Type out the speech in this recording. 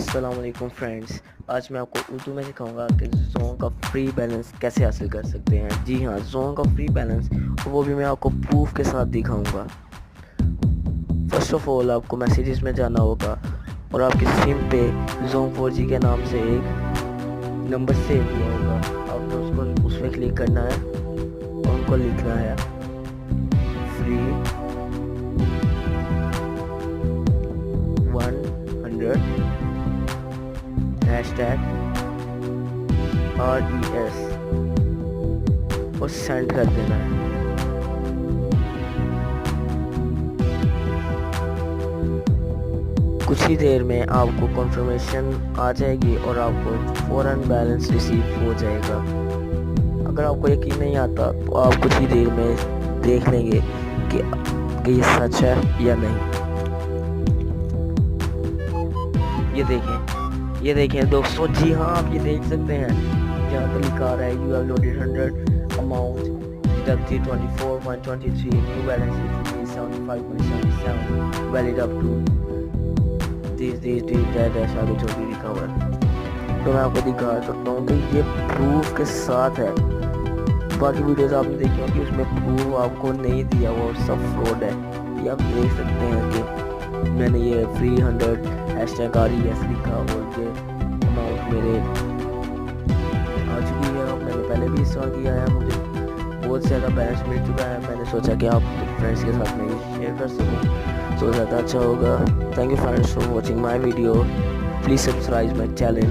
अस्सलाम वालेकुम फ्रेंड्स। आज मैं आपको उर्दू में सिखाऊंगा कि जोन का फ्री बैलेंस कैसे हासिल कर सकते हैं। जी हाँ, जोन का फ्री बैलेंस, वो भी मैं आपको प्रूफ के साथ दिखाऊंगा। फर्स्ट ऑफ ऑल आपको मैसेजेस में जाना होगा और आपकी सिम पे जोन 4G के नाम से एक नंबर सेव हुआ होगा। आपको उसको उस पर क्लिक करना है और उनको लिखना है फ्री 100 हैशटैग RES और सेंड कर देना है। कुछ ही देर में आपको कंफर्मेशन आ जाएगी और आपको फ़ौरन बैलेंस रिसीव हो जाएगा। अगर आपको यकीन नहीं आता तो आप कुछ ही देर में देख लेंगे कि ये सच है या नहीं। ये देखें दोस्तों, जी हाँ, आप ये देख सकते हैं यहाँ पर लिखा रहा है you have loaded 100 amount deducted 24.23 new balance 75.77 valid up to this आगे जो भी लिखा हुआ है। तो मैं आपको दिखा सकता हूँ कि ये प्रूफ के साथ है। बाकी वीडियोस आपने देखी होगी, उसमें प्रूफ आपको नहीं दिया, वो सब फ्रॉड है। ये आप देख सकते हैं कि मैंने ये फ्री 100 हैशटैग RES लिखा और ये अमाउंट मेरे आ चुकी है। मैंने पहले भी इस्तेमाल किया है, मुझे बहुत ज़्यादा बैलेंस मिल चुका है। मैंने सोचा कि आप फ्रेंड्स के साथ में शेयर कर सकूँ तो ज़्यादा अच्छा होगा। Thank you friends for watching my video. Please subscribe my channel.